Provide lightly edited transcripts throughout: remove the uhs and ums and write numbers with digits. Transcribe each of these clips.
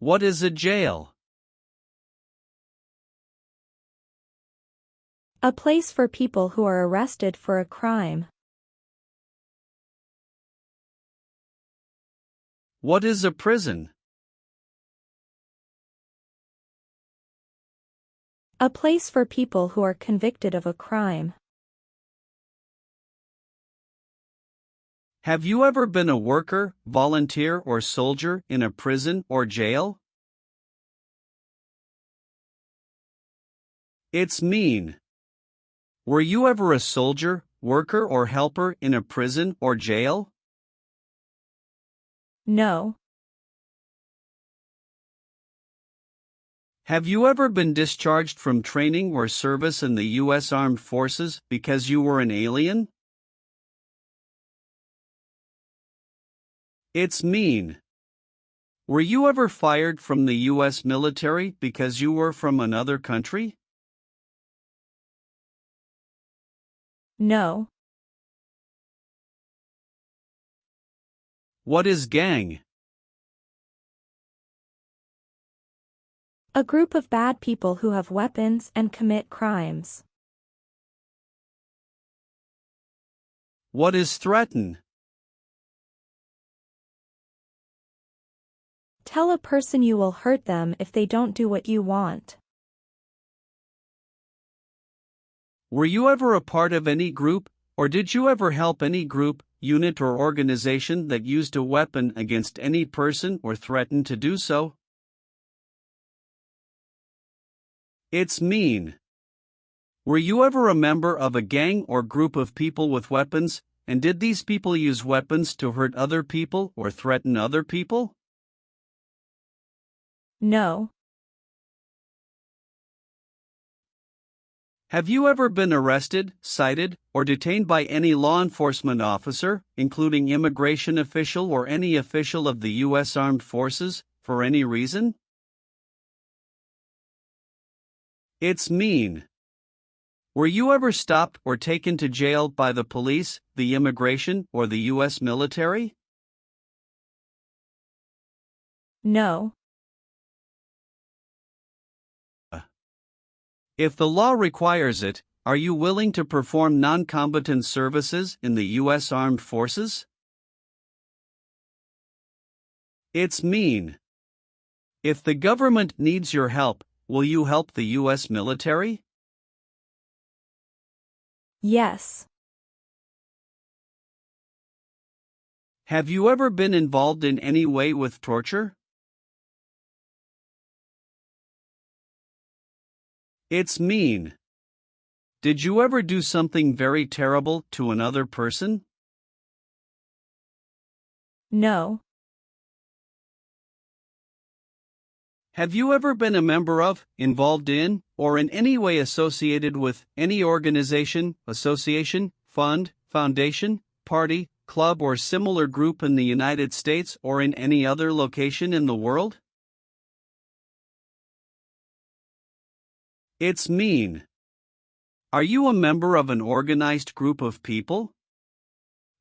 What is a jail? A place for people who are arrested for a crime. What is a prison? A place for people who are convicted of a crime. Have you ever been a worker, volunteer, or soldier in a prison or jail? It's mean. Were you ever a soldier, worker, or helper in a prison or jail? No. Have you ever been discharged from training or service in the U.S. Armed Forces because you were an alien? It's mean. Were you ever fired from the U.S. military because you were from another country? No. What is gang? A group of bad people who have weapons and commit crimes. What is threaten? Tell a person you will hurt them if they don't do what you want. Were you ever a part of any group, or did you ever help any group, unit, or organization that used a weapon against any person or threatened to do so? It's mean. Were you ever a member of a gang or group of people with weapons, and did these people use weapons to hurt other people or threaten other people? No. Have you ever been arrested, cited, or detained by any law enforcement officer, including immigration official or any official of the U.S. Armed Forces, for any reason? It's mean. Were you ever stopped or taken to jail by the police, the immigration, or the U.S. military? No. If the law requires it, are you willing to perform non-combatant services in the U.S. Armed Forces? It's mean. If the government needs your help, will you help the U.S. military? Yes. Have you ever been involved in any way with torture? It's mean. Did you ever do something very terrible to another person? No. Have you ever been a member of, involved in, or in any way associated with any organization, association, fund, foundation, party, club, or similar group in the United States or in any other location in the world? It's mean. Are you a member of an organized group of people?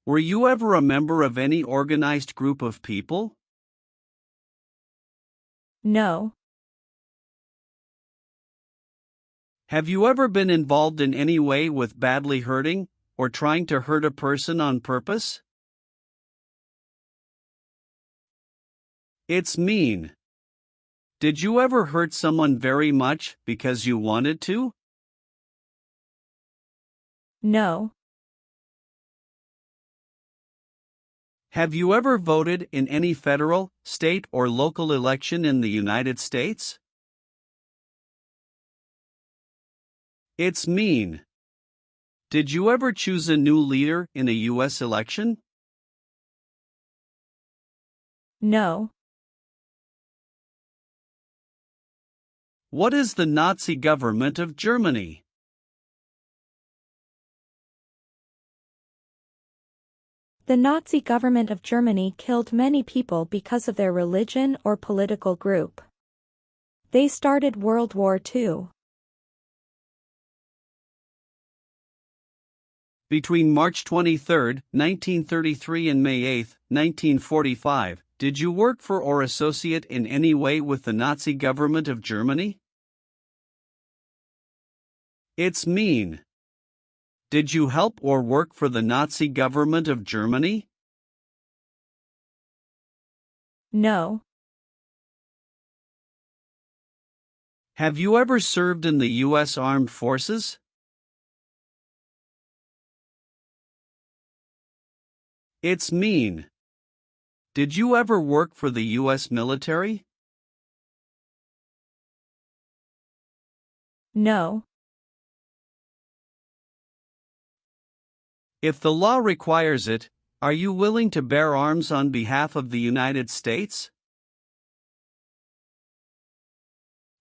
Were you ever a member of any organized group of people? No. Have you ever been involved in any way with badly hurting, or trying to hurt a person on purpose? It's mean. Did you ever hurt someone very much because you wanted to? No. Have you ever voted in any federal, state, or local election in the United States? It's mean. Did you ever choose a new leader in a U.S. election? No. What is the Nazi government of Germany? The Nazi government of Germany killed many people because of their religion or political group. They started World War II. Between March 23, 1933 and May 8, 1945, Did you work for or associate in any way with the Nazi government of Germany? It's mean. Did you help or work for the Nazi government of Germany? No. Have you ever served in the U.S. Armed Forces? It's mean. Did you ever work for the U.S. military? No. If the law requires it, are you willing to bear arms on behalf of the United States?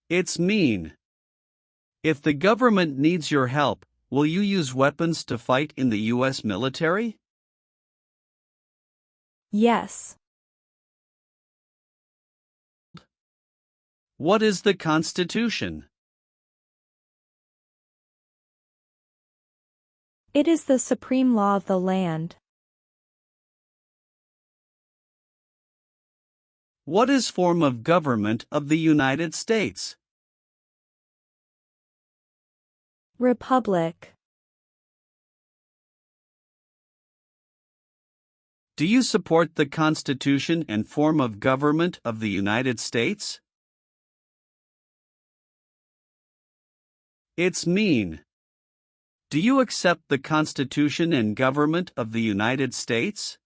It's mean. If the government needs your help, will you use weapons to fight in the U.S. military? Yes. What is the Constitution? It is the supreme law of the land. What is form of government of the United States? Republic. Do you support the Constitution and form of government of the United States? It's mean. Do you accept the Constitution and government of the United States?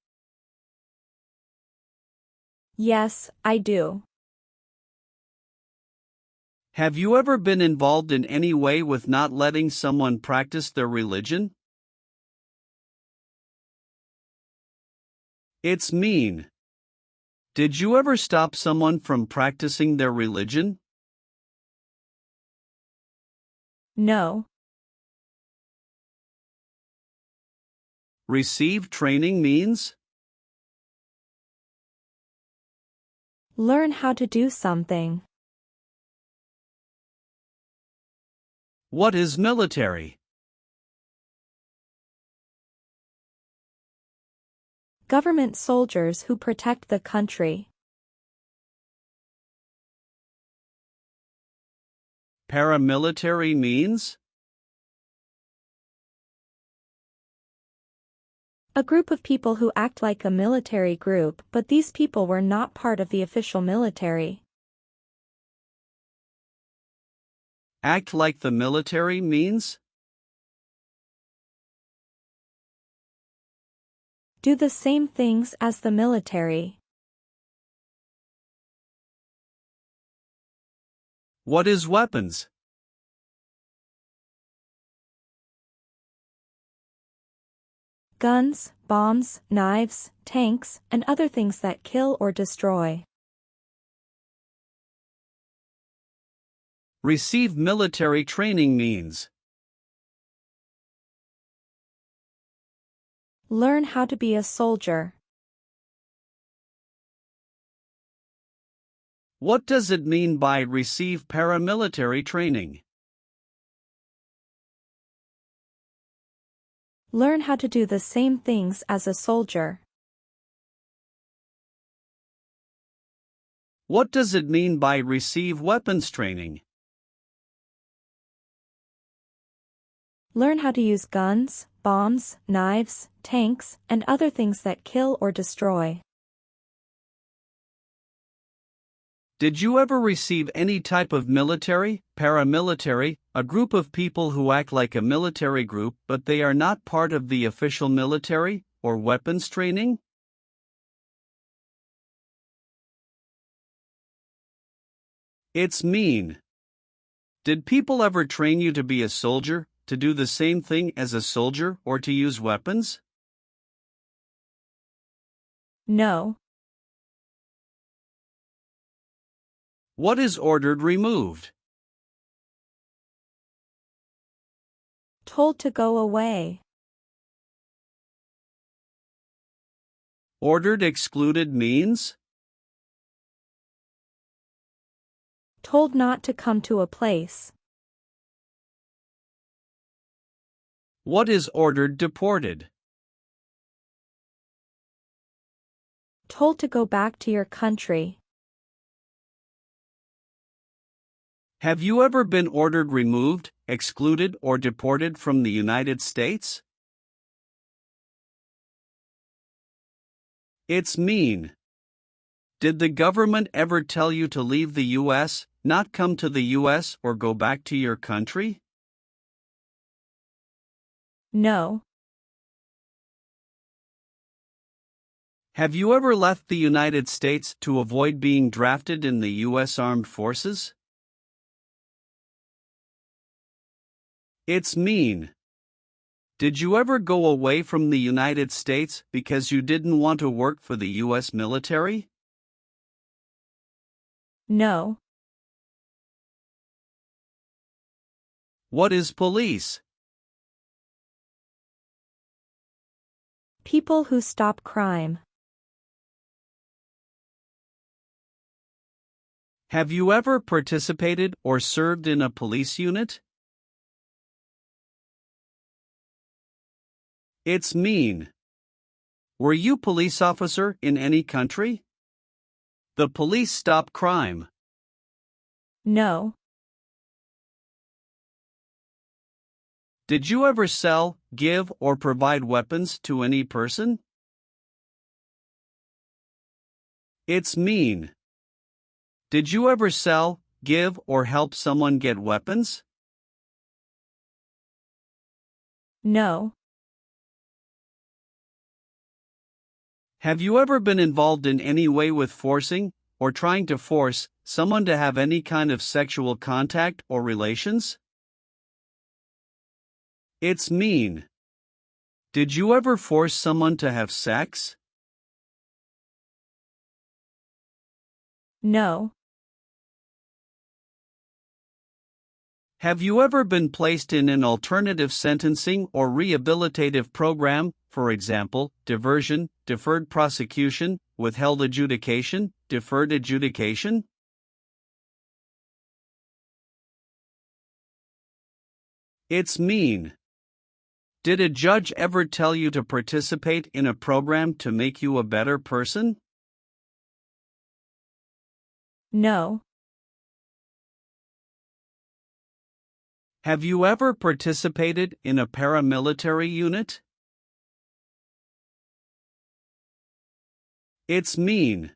Yes, I do. Have you ever been involved in any way with not letting someone practice their religion? It's mean. Did you ever stop someone from practicing their religion? No. Receive training means? Learn how to do something. What is military? Government soldiers who protect the country. Paramilitary means? A group of people who act like a military group, but these people were not part of the official military. Act like the military means? Do the same things as the military. What is weapons? Guns, bombs, knives, tanks, and other things that kill or destroy. Receive military training means? Learn how to be a soldier. What does it mean by receive paramilitary training? Learn how to do the same things as a soldier. What does it mean by receive weapons training? Learn how to use guns, bombs, knives, tanks, and other things that kill or destroy. Did you ever receive any type of military, paramilitary, a group of people who act like a military group but they are not part of the official military, or weapons training? It's mean. Did people ever train you to be a soldier, to do the same thing as a soldier, or to use weapons? No. What is ordered removed? Told to go away. Ordered excluded means? Told not to come to a place. What is ordered deported? told to go back to your country. Have you ever been ordered removed, excluded, or deported from the United States? It's mean. Did the government ever tell you to leave the U.S., not come to the U.S., or go back to your country? No. Have you ever left the United States to avoid being drafted in the U.S. Armed Forces? It's mean. Did you ever go away from the United States because you didn't want to work for the U.S. military? No. What is police? People who stop crime. Have you ever participated or served in a police unit? It's mean. Were you police officer in any country? The police stop crime. No. Did you ever sell, give, or provide weapons to any person? It's mean. Did you ever sell, give, or help someone get weapons? No. Have you ever been involved in any way with forcing, or trying to force, someone to have any kind of sexual contact or relations? It's mean. Did you ever force someone to have sex? No. Have you ever been placed in an alternative sentencing or rehabilitative program, for example, diversion, deferred prosecution, withheld adjudication, deferred adjudication? It's mean. Did a judge ever tell you to participate in a program to make you a better person? No. Have you ever participated in a paramilitary unit? It's mean.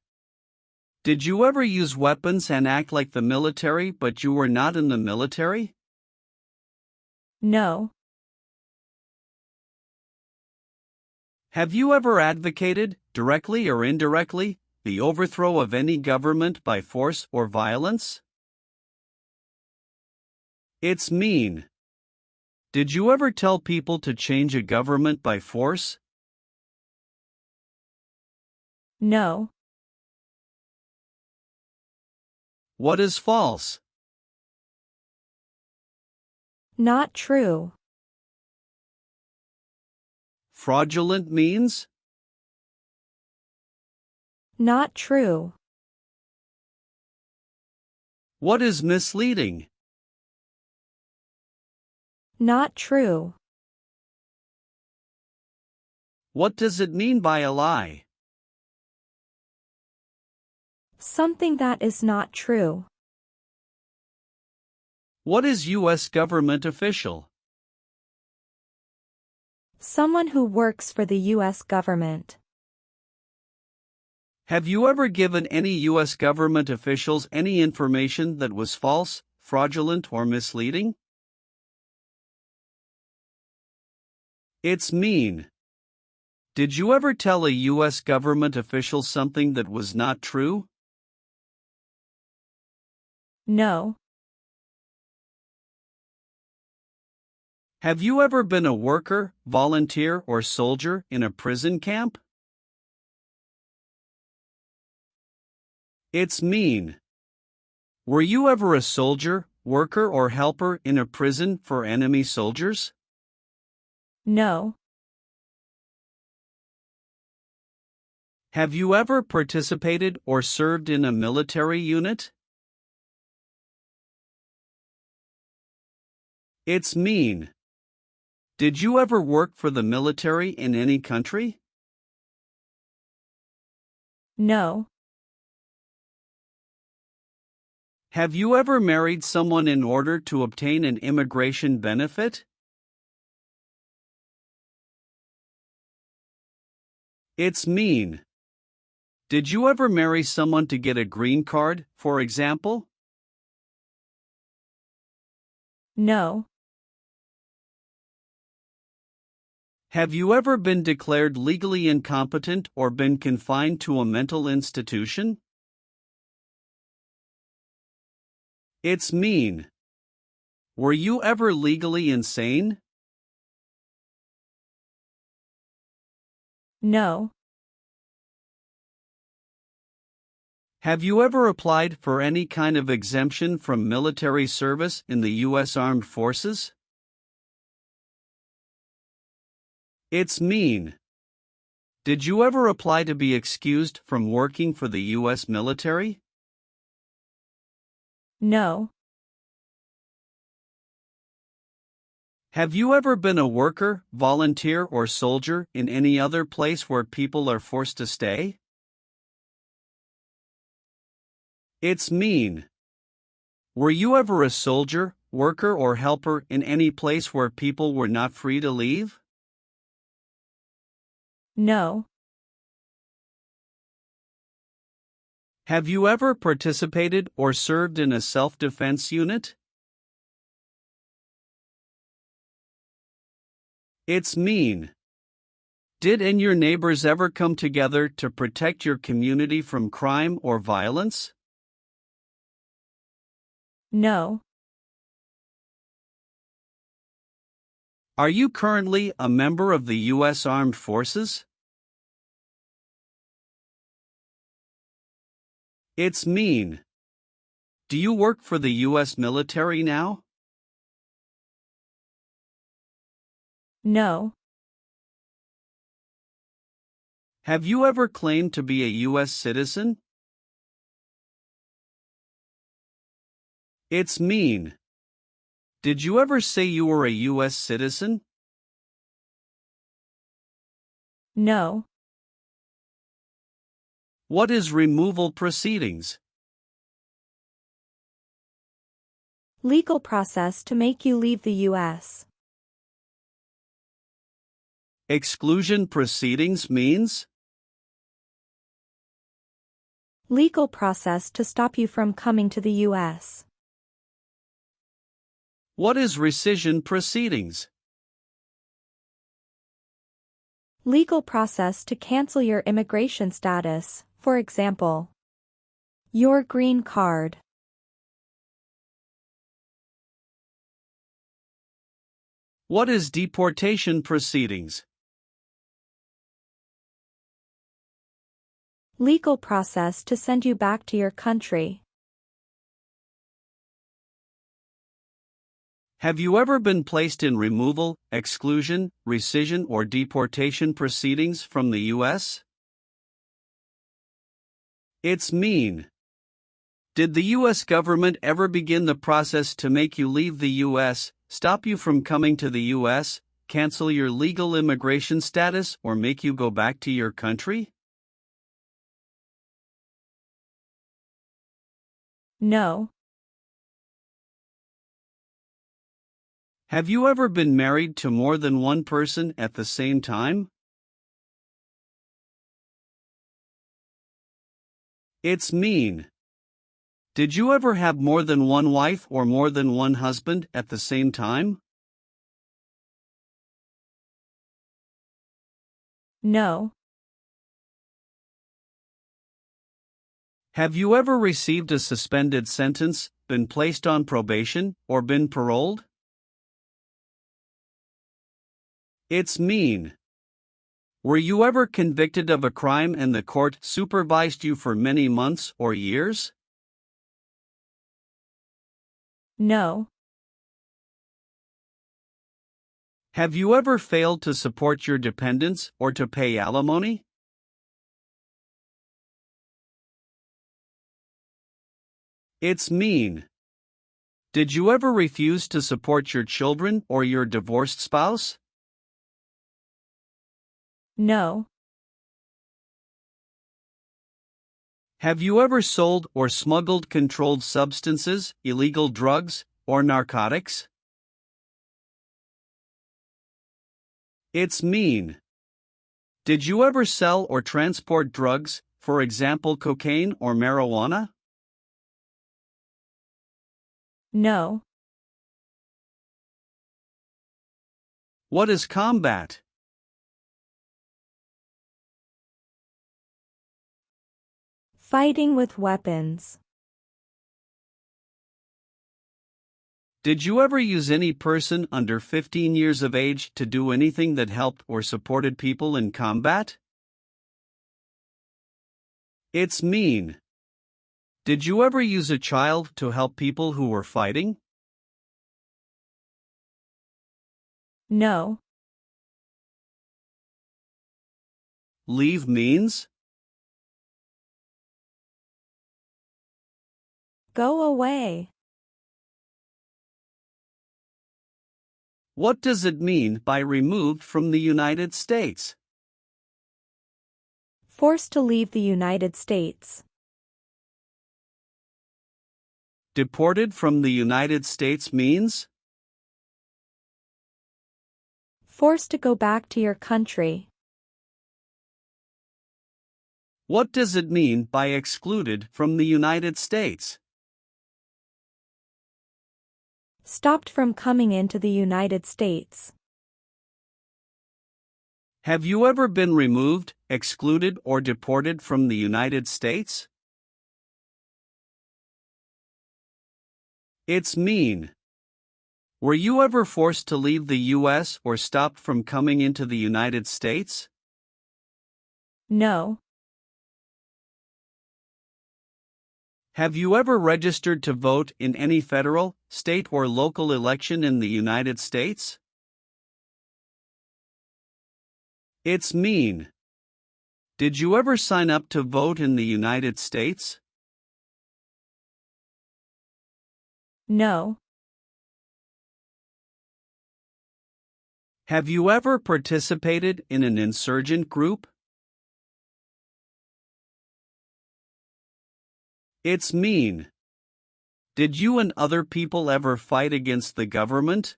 Did you ever use weapons and act like the military but you were not in the military? No. Have you ever advocated, directly or indirectly, the overthrow of any government by force or violence? It's mean. Did you ever tell people to change a government by force? No. What is false? Not true. Fraudulent means? Not true. What is misleading? Not true. What does it mean by a lie? Something that is not true. What is U.S. government official? Someone who works for the U.S. government. Have you ever given any U.S. government officials any information that was false, fraudulent, or misleading? It's mean. Did you ever tell a U.S. government official something that was not true? No. Have you ever been a worker, volunteer, or soldier in a prison camp? It's mean. Were you ever a soldier, worker, or helper in a prison for enemy soldiers? No. Have you ever participated or served in a military unit? It's mean. Did you ever work for the military in any country? No. Have you ever married someone in order to obtain an immigration benefit? It's mean. Did you ever marry someone to get a green card, for example? No. Have you ever been declared legally incompetent or been confined to a mental institution? It's mean. Were you ever legally insane? No. Have you ever applied for any kind of exemption from military service in the U.S. Armed Forces? It's mean. Did you ever apply to be excused from working for the U.S. military? No. Have you ever been a worker, volunteer, or soldier in any other place where people are forced to stay? It's mean. Were you ever a soldier, worker, or helper in any place where people were not free to leave? No. Have you ever participated or served in a self-defense unit? It's mean. Did and your neighbors ever come together to protect your community from crime or violence? No. Are you currently a member of the U.S. Armed Forces? It's mean. Do you work for the U.S. military now? No. Have you ever claimed to be a U.S. citizen? It's mean. Did you ever say you were a U.S. citizen? No. What is removal proceedings? Legal process to make you leave the U.S. Exclusion proceedings means? Legal process to stop you from coming to the U.S. What is rescission proceedings? Legal process to cancel your immigration status, for example, your green card. What is deportation proceedings? Legal process to send you back to your country. Have you ever been placed in removal, exclusion, rescission, or deportation proceedings from the U.S.? It's mean. Did the U.S. government ever begin the process to make you leave the U.S., stop you from coming to the U.S., cancel your legal immigration status, or make you go back to your country? No. Have you ever been married to more than one person at the same time? It's mean. Did you ever have more than one wife or more than one husband at the same time? No. Have you ever received a suspended sentence, been placed on probation, or been paroled? It's mean. Were you ever convicted of a crime and the court supervised you for many months or years? No. Have you ever failed to support your dependents or to pay alimony? It's mean. Did you ever refuse to support your children or your divorced spouse? No. Have you ever sold or smuggled controlled substances, illegal drugs, or narcotics? It's mean. Did you ever sell or transport drugs, for example cocaine or marijuana? No. What is combat? Fighting with weapons. Did you ever use any person under 15 years of age to do anything that helped or supported people in combat? It's mean. Did you ever use a child to help people who were fighting? No. Leave means? Go away. What does it mean by removed from the United States? Forced to leave the United States. Deported from the United States means? Forced to go back to your country. What does it mean by excluded from the United States? Stopped from coming into the United States. Have you ever been removed, excluded, or deported from the United States? It's mean. Were you ever forced to leave the U.S. or stopped from coming into the United States? No. Have you ever registered to vote in any federal, state, or local election in the United States? It's mean. Did you ever sign up to vote in the United States? No. Have you ever participated in an insurgent group? It's mean. Did you and other people ever fight against the government?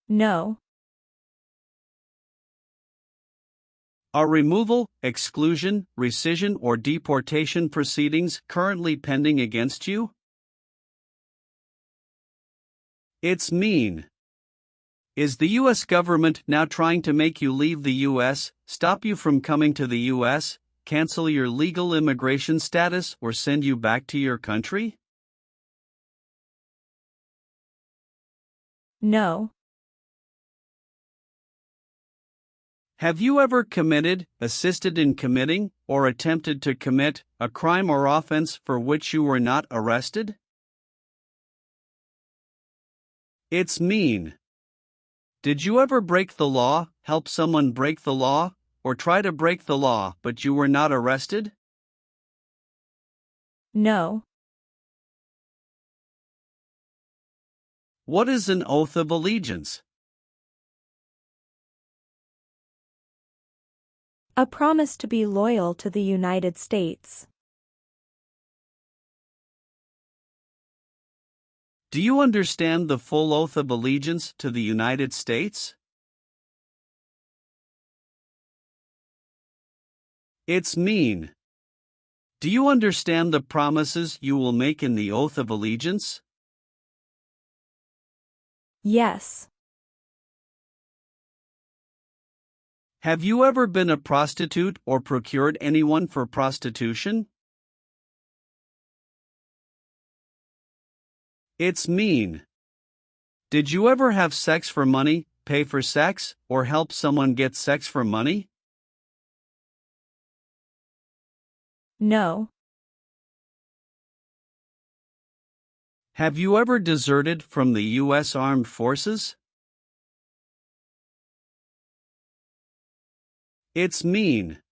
No. Are removal, exclusion, rescission, or deportation proceedings currently pending against you? It's mean. Is the U.S. government now trying to make you leave the U.S., stop you from coming to the U.S., cancel your legal immigration status, or send you back to your country? No. Have you ever committed, assisted in committing, or attempted to commit a crime or offense for which you were not arrested? It's mean. Did you ever break the law, help someone break the law, or try to break the law but you were not arrested? No. What is an oath of allegiance? A promise to be loyal to the United States. Do you understand the full oath of allegiance to the United States? It's mean. Do you understand the promises you will make in the oath of allegiance? Yes. Have you ever been a prostitute or procured anyone for prostitution? It's mean. Did you ever have sex for money, pay for sex, or help someone get sex for money? No. Have you ever deserted from the U.S. Armed Forces? It's mean.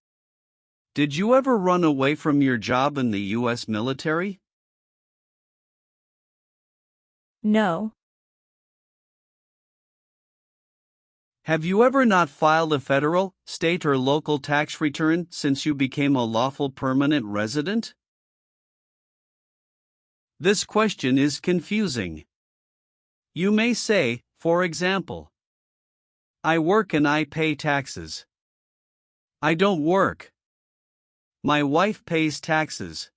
Did you ever run away from your job in the U.S. military? No. Have you ever not filed a federal, state, or local tax return since you became a lawful permanent resident? This question is confusing. You may say, for example, I work and I pay taxes. I don't work. My wife pays taxes.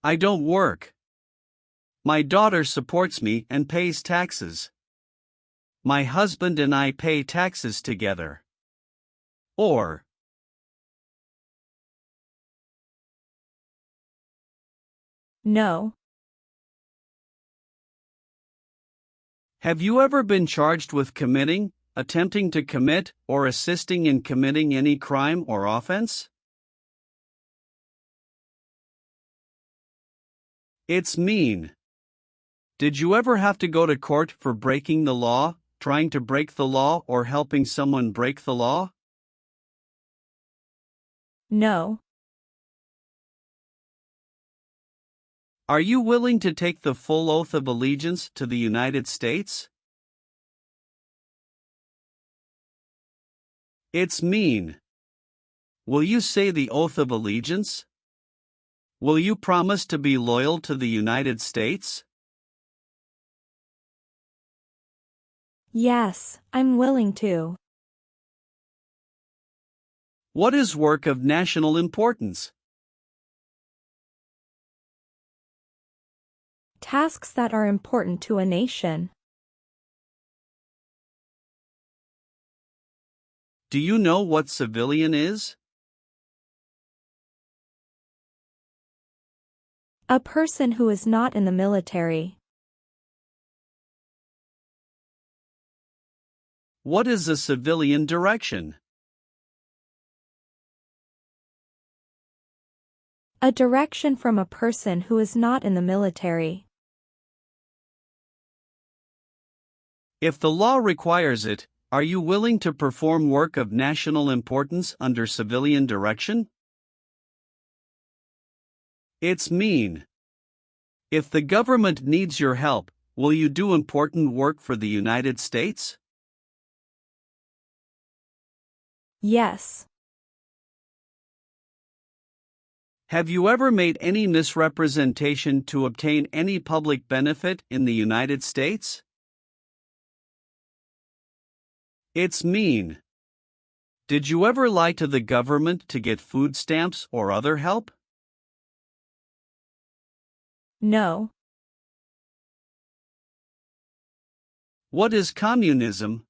I don't work. My daughter supports me and pays taxes. My husband and I pay taxes together. Or, No. have you ever been charged with committing, attempting to commit, or assisting in committing any crime or offense? It's mean. Did you ever have to go to court for breaking the law, trying to break the law, or helping someone break the law? No. Are you willing to take the full oath of allegiance to the United States? It's mean. Will you say the oath of allegiance? Will you promise to be loyal to the United States? Yes, I'm willing to. What is work of national importance? Tasks that are important to a nation. Do you know what civilian is? A person who is not in the military. What is a civilian direction? A direction from a person who is not in the military. If the law requires it, are you willing to perform work of national importance under civilian direction? It's mean. If the government needs your help, will you do important work for the United States? Yes. Have you ever made any misrepresentation to obtain any public benefit in the United States? It's mean. Did you ever lie to the government to get food stamps or other help? No. What is communism?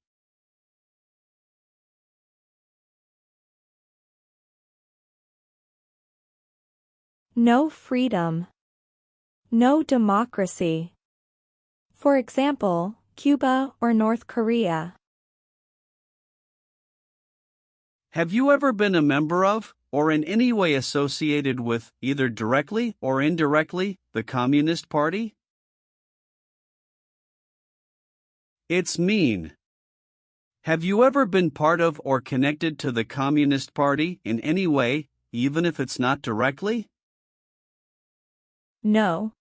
No freedom. No democracy. For example, Cuba or North Korea. Have you ever been a member of, or in any way associated with, either directly or indirectly, the Communist Party? It's mean. Have you ever been part of or connected to the Communist Party in any way, even if it's not directly? No.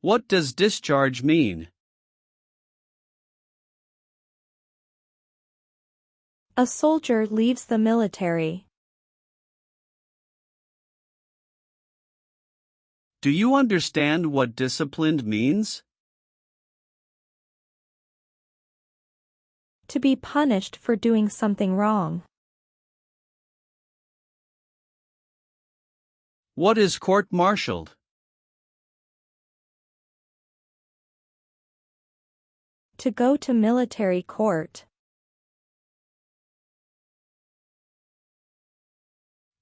What does discharge mean? A soldier leaves the military. Do you understand what disciplined means? To be punished for doing something wrong. What is court-martialed? To go to military court.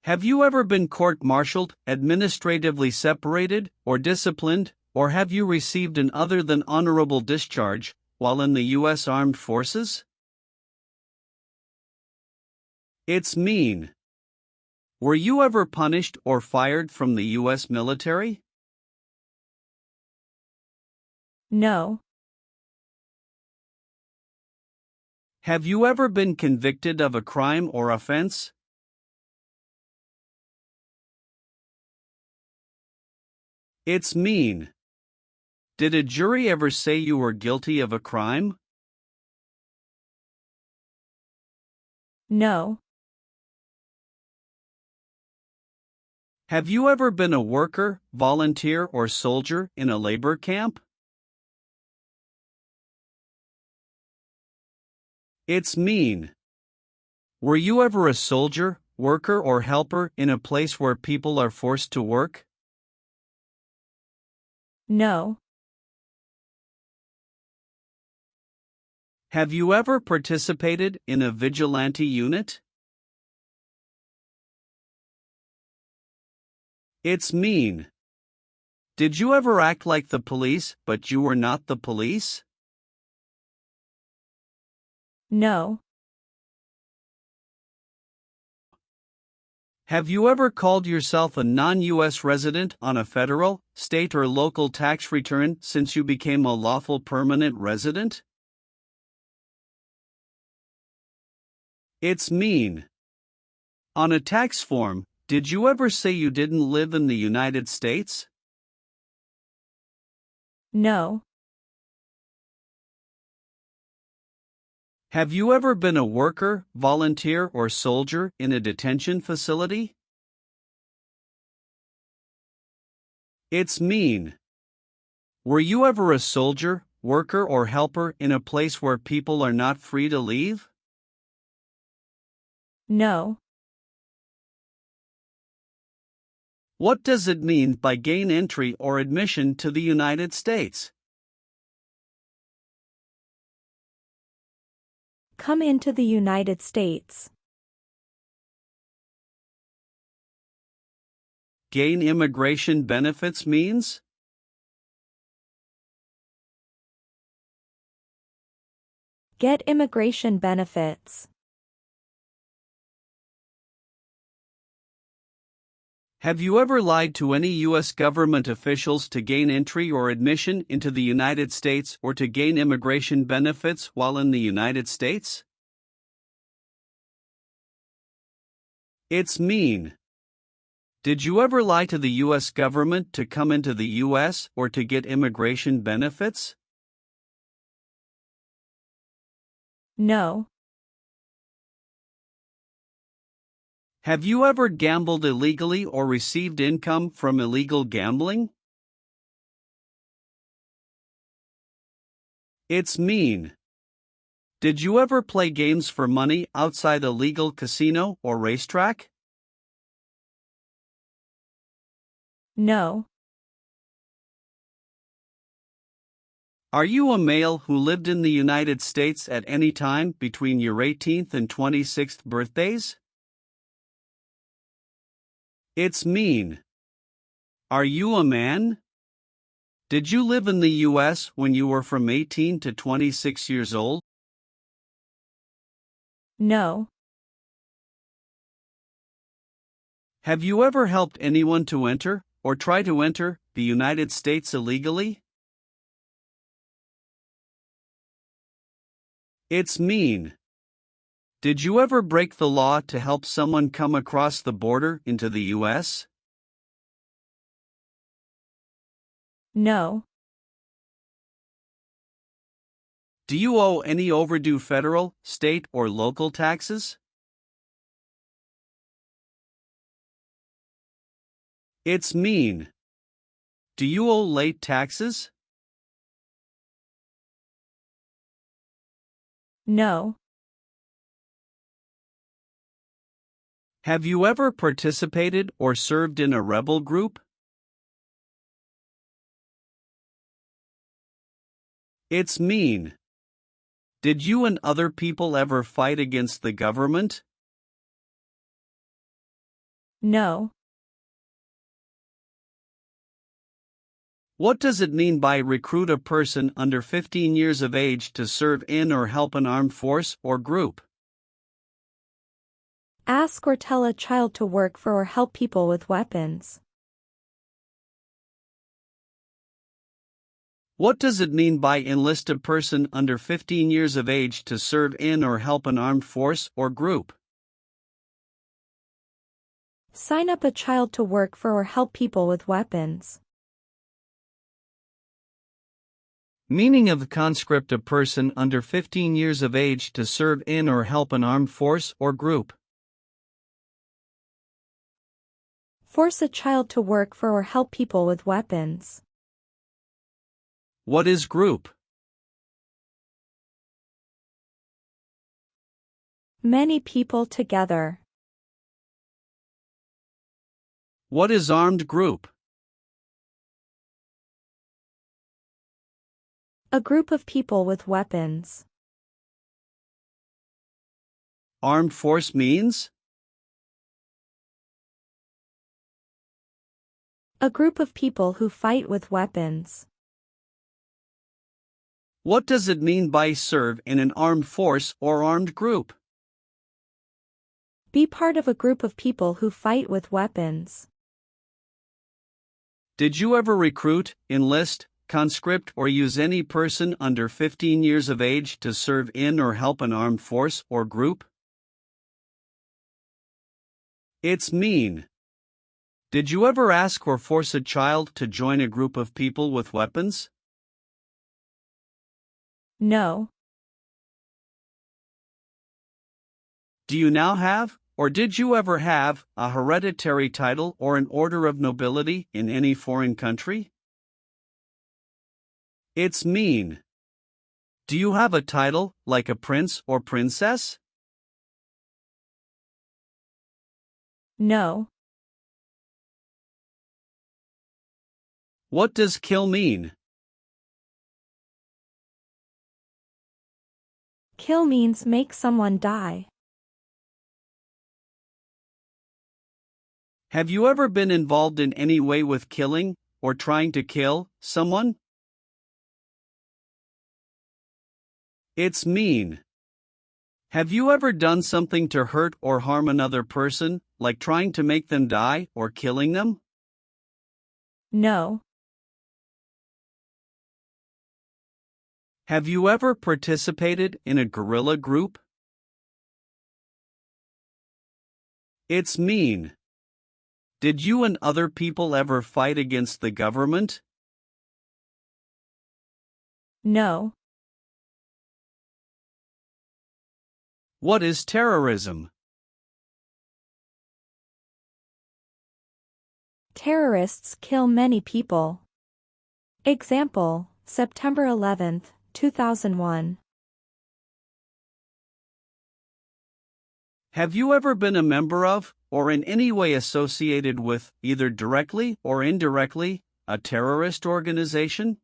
Have you ever been court-martialed, administratively separated, or disciplined, or have you received an other than honorable discharge while in the U.S. Armed Forces? It's mean. Were you ever punished or fired from the U.S. military? No. Have you ever been convicted of a crime or offense? It's mean. Did a jury ever say you were guilty of a crime? No. Have you ever been a worker, volunteer, or soldier in a labor camp? It's mean. Were you ever a soldier, worker, or helper in a place where people are forced to work? No. Have you ever participated in a vigilante unit? It's mean. Did you ever act like the police, but you were not the police? No. Have you ever called yourself a non-U.S. resident on a federal, state, or local tax return since you became a lawful permanent resident? It's mean. On a tax form, did you ever say you didn't live in the United States? No. Have you ever been a worker, volunteer, or soldier in a detention facility? It's mean. Were you ever a soldier, worker, or helper in a place where people are not free to leave? No. What does it mean by gain entry or admission to the United States? Come into the United States. Gain immigration benefits means? Get immigration benefits. Have you ever lied to any U.S. government officials to gain entry or admission into the United States or to gain immigration benefits while in the United States? It's mean. Did you ever lie to the U.S. government to come into the U.S. or to get immigration benefits? No. Have you ever gambled illegally or received income from illegal gambling? It's mean. Did you ever play games for money outside a legal casino or racetrack? No. Are you a male who lived in the United States at any time between your 18th and 26th birthdays? It's mean. Are you a man? Did you live in the U.S. when you were from 18 to 26 years old? No. Have you ever helped anyone to enter, or try to enter, the United States illegally? It's mean. Did you ever break the law to help someone come across the border into the U.S.? No. Do you owe any overdue federal, state, or local taxes? It's mean. Do you owe late taxes? No. Have you ever participated or served in a rebel group? It's mean. Did you and other people ever fight against the government? No. What does it mean by recruit a person under 15 years of age to serve in or help an armed force or group? Ask or tell a child to work for or help people with weapons. What does it mean by enlist a person under 15 years of age to serve in or help an armed force or group? Sign up a child to work for or help people with weapons. Meaning of the conscript: a person under 15 years of age to serve in or help an armed force or group. Force a child to work for or help people with weapons. What is group? Many people together. What is armed group? A group of people with weapons. Armed force means? A group of people who fight with weapons. What does it mean by serve in an armed force or armed group? Be part of a group of people who fight with weapons. Did you ever recruit, enlist, conscript, or use any person under 15 years of age to serve in or help an armed force or group? It's mean. Did you ever ask or force a child to join a group of people with weapons? No. Do you now have, or did you ever have, a hereditary title or an order of nobility in any foreign country? It's mean. Do you have a title, like a prince or princess? No. What does kill mean? Kill means make someone die. Have you ever been involved in any way with killing, or trying to kill, someone? It's mean. Have you ever done something to hurt or harm another person, like trying to make them die or killing them? No. Have you ever participated in a guerrilla group? It's mean. Did you and other people ever fight against the government? No. What is terrorism? Terrorists kill many people. Example, September 11, 2001. Have you ever been a member of, or in any way associated with, either directly or indirectly, a terrorist organization?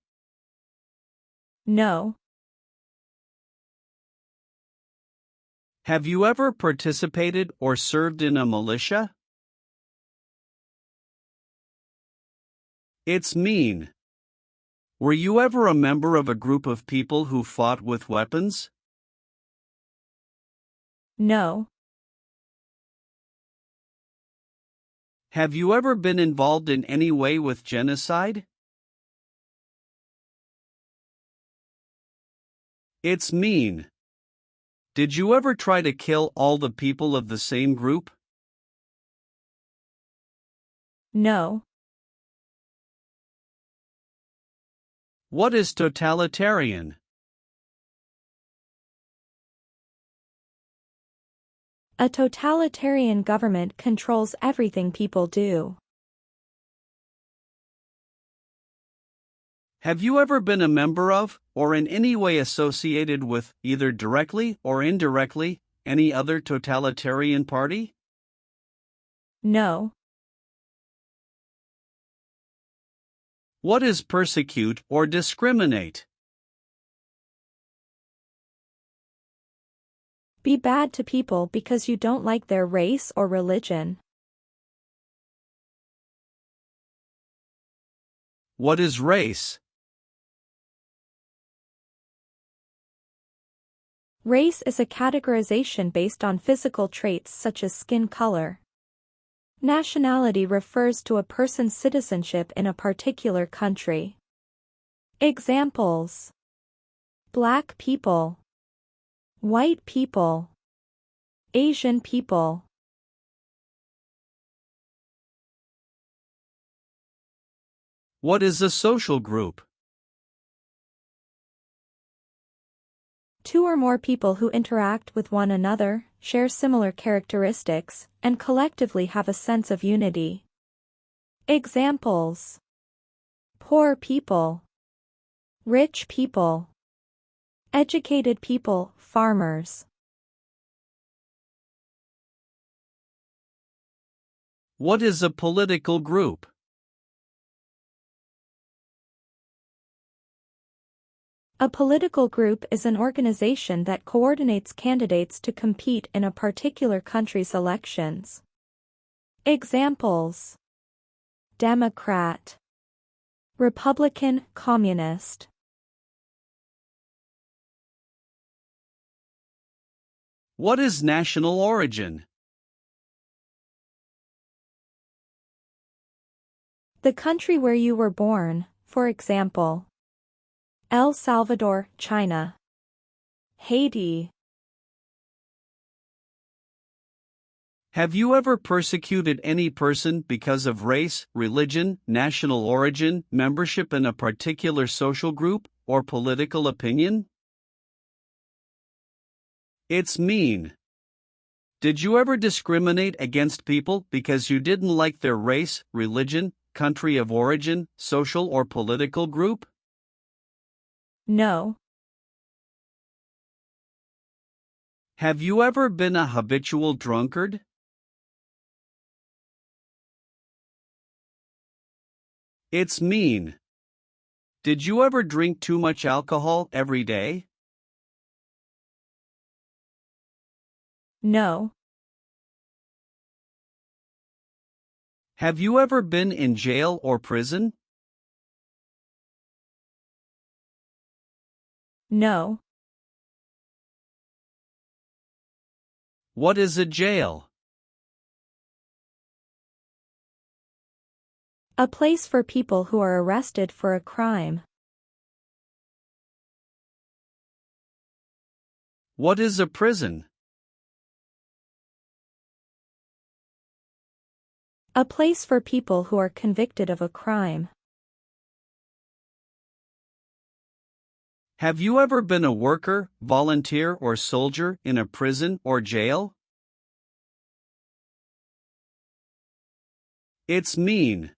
No. Have you ever participated or served in a militia? It's mean. Were you ever a member of a group of people who fought with weapons? No. Have you ever been involved in any way with genocide? It's mean. Did you ever try to kill all the people of the same group? No. What is totalitarian? A totalitarian government controls everything people do. Have you ever been a member of, or in any way associated with, either directly or indirectly, any other totalitarian party? No. What is persecute or discriminate? Be bad to people because you don't like their race or religion. What is race? Race is a categorization based on physical traits such as skin color. Nationality refers to a person's citizenship in a particular country. Examples: Black people, white people, Asian people. What is a social group? Two or more people who interact with one another, share similar characteristics, and collectively have a sense of unity. Examples: poor people, rich people, educated people, farmers. What is a political group? A political group is an organization that coordinates candidates to compete in a particular country's elections. Examples: Democrat, Republican, Communist. What is national origin? The country where you were born, for example, El Salvador, China, Haiti. Have you ever persecuted any person because of race, religion, national origin, membership in a particular social group, or political opinion? It's mean. Did you ever discriminate against people because you didn't like their race, religion, country of origin, social or political group? No. Have you ever been a habitual drunkard? It's mean. Did you ever drink too much alcohol every day? No. Have you ever been in jail or prison? No. What is a jail? A place for people who are arrested for a crime. What is a prison? A place for people who are convicted of a crime. Have you ever been a worker, volunteer, or soldier in a prison or jail? It's mean.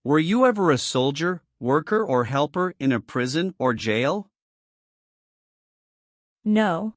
Were you ever a soldier, worker, or helper in a prison or jail? No.